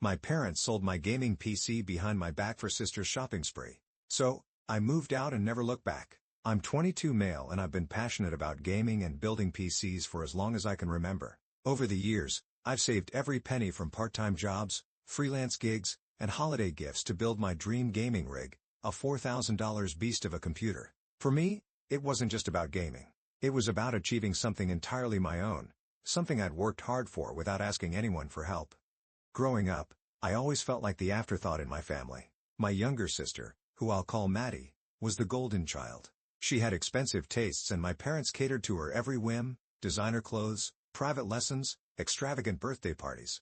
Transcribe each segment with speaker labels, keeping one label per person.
Speaker 1: My parents sold my gaming PC behind my back for sister's shopping spree. So, I moved out and never looked back. I'm 22 male and I've been passionate about gaming and building PCs for as long as I can remember. Over the years, I've saved every penny from part-time jobs, freelance gigs, and holiday gifts to build my dream gaming rig, a $4,000 beast of a computer. For me, it wasn't just about gaming. It was about achieving something entirely my own, something I'd worked hard for without asking anyone for help. Growing up, I always felt like the afterthought in my family. My younger sister, who I'll call Maddie, was the golden child. She had expensive tastes and my parents catered to her every whim: designer clothes, private lessons, extravagant birthday parties.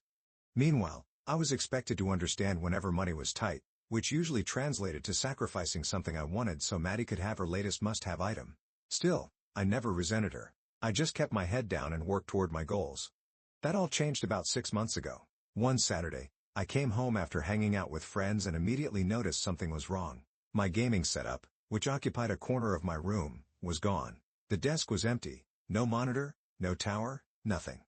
Speaker 1: Meanwhile, I was expected to understand whenever money was tight, which usually translated to sacrificing something I wanted so Maddie could have her latest must-have item. Still, I never resented her. I just kept my head down and worked toward my goals. That all changed about 6 months ago. One Saturday, I came home after hanging out with friends and immediately noticed something was wrong. My gaming setup, which occupied a corner of my room, was gone. The desk was empty, no monitor, no tower, nothing.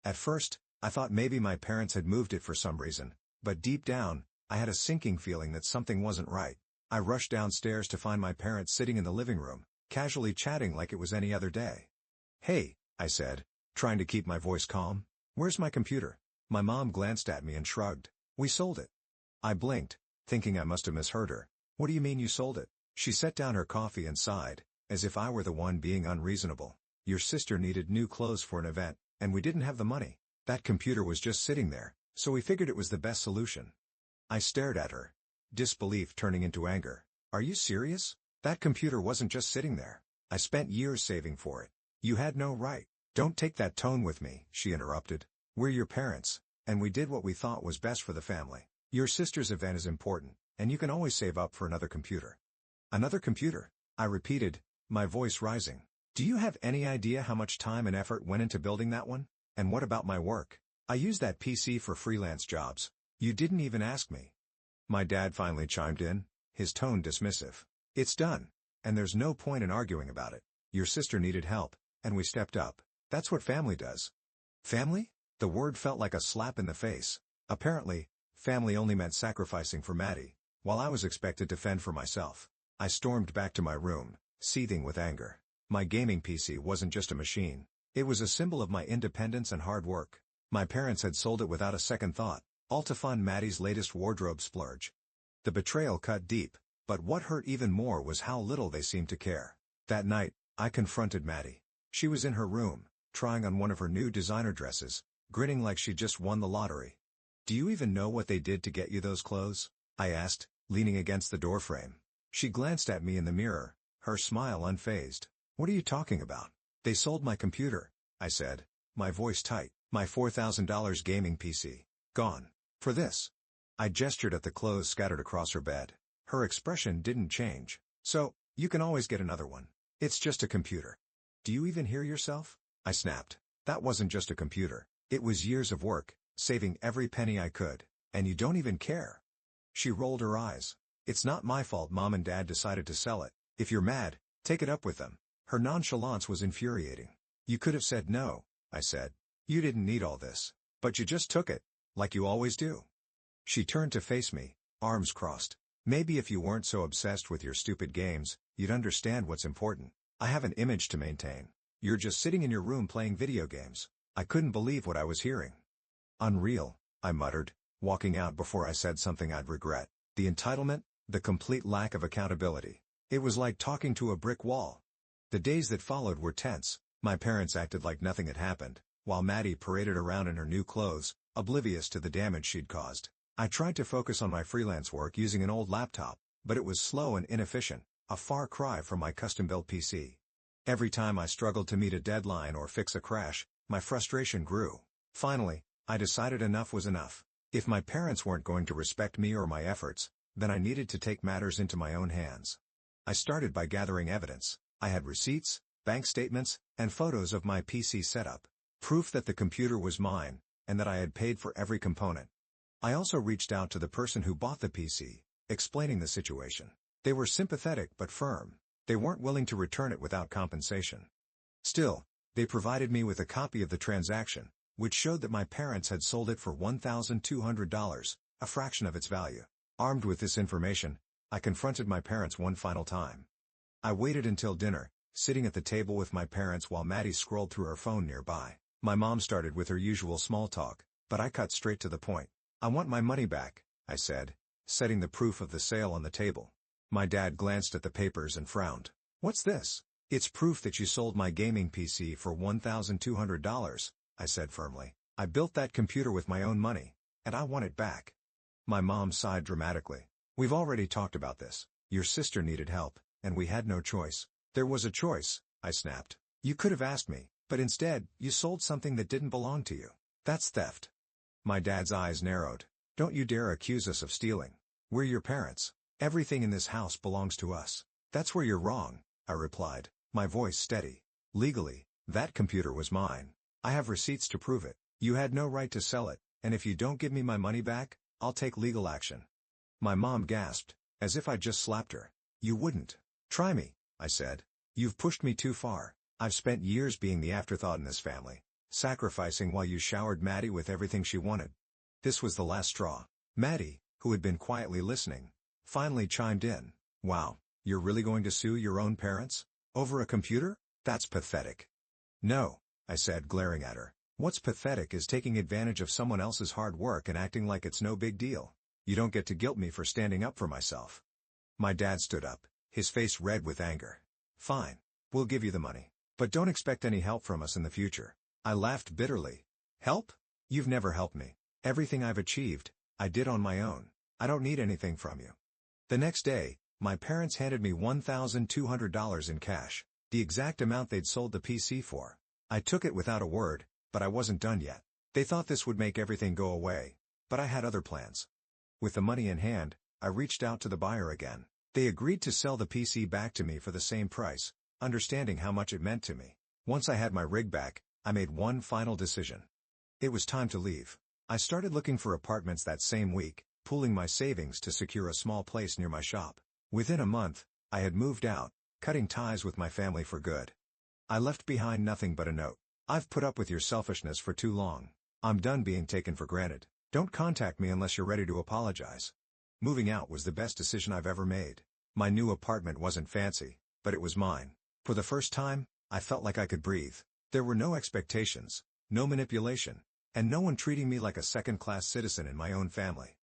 Speaker 1: At first, I thought maybe my parents had moved it for some reason, but deep down, I had a sinking feeling that something wasn't right. I rushed downstairs to find my parents sitting in the living room, casually chatting like it was any other day. "Hey," I said, trying to keep my voice calm. "Where's my computer?" My mom glanced at me and shrugged. "We sold it." I blinked, thinking I must have misheard her. "What do you mean you sold it?" She set down her coffee and sighed, as if I were the one being unreasonable. "Your sister needed new clothes for an event, and we didn't have the money. That computer was just sitting there, so we figured it was the best solution." I stared at her, disbelief turning into anger. "Are you serious? That computer wasn't just sitting there. I spent years saving for it. You had no right." "Don't take that tone with me," she interrupted. "We're your parents, and we did what we thought was best for the family. Your sister's event is important, and you can always save up for another computer." "Another computer?" I repeated, my voice rising. "Do you have any idea how much time and effort went into building that one? And what about my work? I use that PC for freelance jobs. You didn't even ask me." My dad finally chimed in, his tone dismissive. "It's done, and there's no point in arguing about it. Your sister needed help, and we stepped up. That's what family does." Family? The word felt like a slap in the face. Apparently, family only meant sacrificing for Maddie, while I was expected to fend for myself. I stormed back to my room, seething with anger. My gaming PC wasn't just a machine. It was a symbol of my independence and hard work. My parents had sold it without a second thought, all to fund Maddie's latest wardrobe splurge. The betrayal cut deep, but what hurt even more was how little they seemed to care. That night, I confronted Maddie. She was in her room, trying on one of her new designer dresses, grinning like she'd just won the lottery. "Do you even know what they did to get you those clothes?" I asked, leaning against the doorframe. She glanced at me in the mirror, her smile unfazed. "What are you talking about?" "They sold my computer," I said, my voice tight. "My $4,000 gaming PC. Gone. For this." I gestured at the clothes scattered across her bed. Her expression didn't change. "So, you can always get another one. It's just a computer." "Do you even hear yourself?" I snapped. "That wasn't just a computer. It was years of work, saving every penny I could, and you don't even care." She rolled her eyes. "It's not my fault Mom and Dad decided to sell it. If you're mad, take it up with them." Her nonchalance was infuriating. "You could have said no," I said. "You didn't need all this. But you just took it, like you always do." She turned to face me, arms crossed. "Maybe if you weren't so obsessed with your stupid games, you'd understand what's important. I have an image to maintain. You're just sitting in your room playing video games." I couldn't believe what I was hearing. "Unreal," I muttered, walking out before I said something I'd regret. The entitlement, the complete lack of accountability. It was like talking to a brick wall. The days that followed were tense. My parents acted like nothing had happened, while Maddie paraded around in her new clothes, oblivious to the damage she'd caused. I tried to focus on my freelance work using an old laptop, but it was slow and inefficient, a far cry from my custom-built PC. Every time I struggled to meet a deadline or fix a crash, my frustration grew. Finally, I decided enough was enough. If my parents weren't going to respect me or my efforts, then I needed to take matters into my own hands. I started by gathering evidence. I had receipts, bank statements, and photos of my PC setup. Proof that the computer was mine, and that I had paid for every component. I also reached out to the person who bought the PC, explaining the situation. They were sympathetic but firm. They weren't willing to return it without compensation. Still, they provided me with a copy of the transaction, which showed that my parents had sold it for $1,200, a fraction of its value. Armed with this information, I confronted my parents one final time. I waited until dinner, sitting at the table with my parents while Maddie scrolled through her phone nearby. My mom started with her usual small talk, but I cut straight to the point. "I want my money back," I said, setting the proof of the sale on the table. My dad glanced at the papers and frowned. "What's this?" "It's proof that you sold my gaming PC for $1,200, I said firmly. "I built that computer with my own money, and I want it back." My mom sighed dramatically. "We've already talked about this. Your sister needed help, and we had no choice." "There was a choice," I snapped. "You could have asked me, but instead, you sold something that didn't belong to you. That's theft." My dad's eyes narrowed. "Don't you dare accuse us of stealing. We're your parents. Everything in this house belongs to us." "That's where you're wrong," I replied, my voice steady. "Legally, that computer was mine. I have receipts to prove it. You had no right to sell it, and if you don't give me my money back, I'll take legal action." My mom gasped, as if I'd just slapped her. "You wouldn't." "Try me," I said. "You've pushed me too far. I've spent years being the afterthought in this family, sacrificing while you showered Maddie with everything she wanted." This was the last straw. Maddie, who had been quietly listening, finally chimed in. "Wow, you're really going to sue your own parents? Over a computer? That's pathetic." "No," I said, glaring at her. "What's pathetic is taking advantage of someone else's hard work and acting like it's no big deal. You don't get to guilt me for standing up for myself." My dad stood up, his face red with anger. "Fine. We'll give you the money. But don't expect any help from us in the future." I laughed bitterly. "Help? You've never helped me. Everything I've achieved, I did on my own. I don't need anything from you." The next day, my parents handed me $1,200 in cash, the exact amount they'd sold the PC for. I took it without a word, but I wasn't done yet. They thought this would make everything go away, but I had other plans. With the money in hand, I reached out to the buyer again. They agreed to sell the PC back to me for the same price, understanding how much it meant to me. Once I had my rig back, I made one final decision. It was time to leave. I started looking for apartments that same week, pooling my savings to secure a small place near my shop. Within a month, I had moved out, cutting ties with my family for good. I left behind nothing but a note. "I've put up with your selfishness for too long. I'm done being taken for granted. Don't contact me unless you're ready to apologize." Moving out was the best decision I've ever made. My new apartment wasn't fancy, but it was mine. For the first time, I felt like I could breathe. There were no expectations, no manipulation, and no one treating me like a second-class citizen in my own family.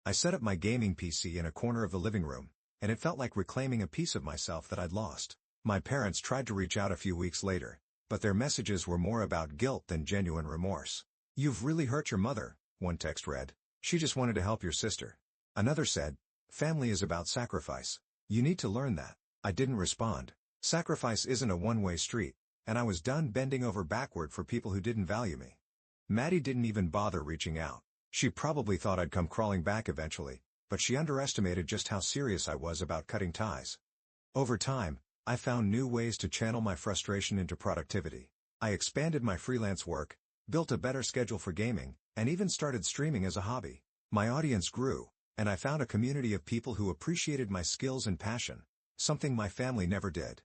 Speaker 1: I set up my gaming PC in a corner of the living room, and it felt like reclaiming a piece of myself that I'd lost. My parents tried to reach out a few weeks later, but their messages were more about guilt than genuine remorse. "You've really hurt your mother," one text read. "She just wanted to help your sister." Another said, "Family is about sacrifice. You need to learn that." I didn't respond. Sacrifice isn't a one-way street, and I was done bending over backward for people who didn't value me. Maddie didn't even bother reaching out. She probably thought I'd come crawling back eventually, but she underestimated just how serious I was about cutting ties. Over time, I found new ways to channel my frustration into productivity. I expanded my freelance work, built a better schedule for gaming, and even started streaming as a hobby. My audience grew, and I found a community of people who appreciated my skills and passion, something my family never did.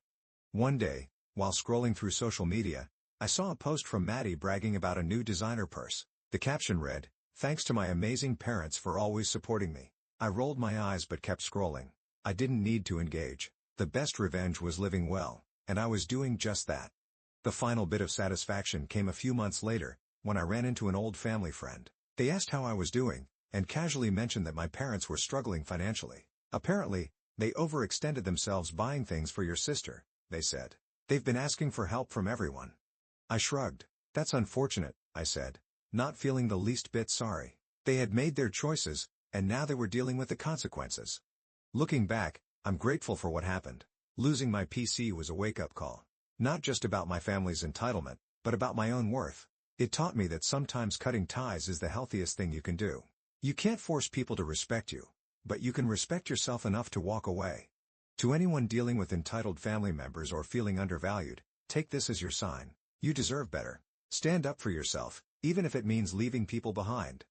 Speaker 1: One day, while scrolling through social media, I saw a post from Maddie bragging about a new designer purse. The caption read, "Thanks to my amazing parents for always supporting me." I rolled my eyes but kept scrolling. I didn't need to engage. The best revenge was living well, and I was doing just that. The final bit of satisfaction came a few months later, when I ran into an old family friend. They asked how I was doing, and casually mentioned that my parents were struggling financially. "Apparently, they overextended themselves buying things for your sister," they said. "They've been asking for help from everyone." I shrugged. "That's unfortunate," I said, not feeling the least bit sorry. They had made their choices, and now they were dealing with the consequences. Looking back, I'm grateful for what happened. Losing my PC was a wake-up call. Not just about my family's entitlement, but about my own worth. It taught me that sometimes cutting ties is the healthiest thing you can do. You can't force people to respect you, but you can respect yourself enough to walk away. To anyone dealing with entitled family members or feeling undervalued, take this as your sign. You deserve better. Stand up for yourself, even if it means leaving people behind.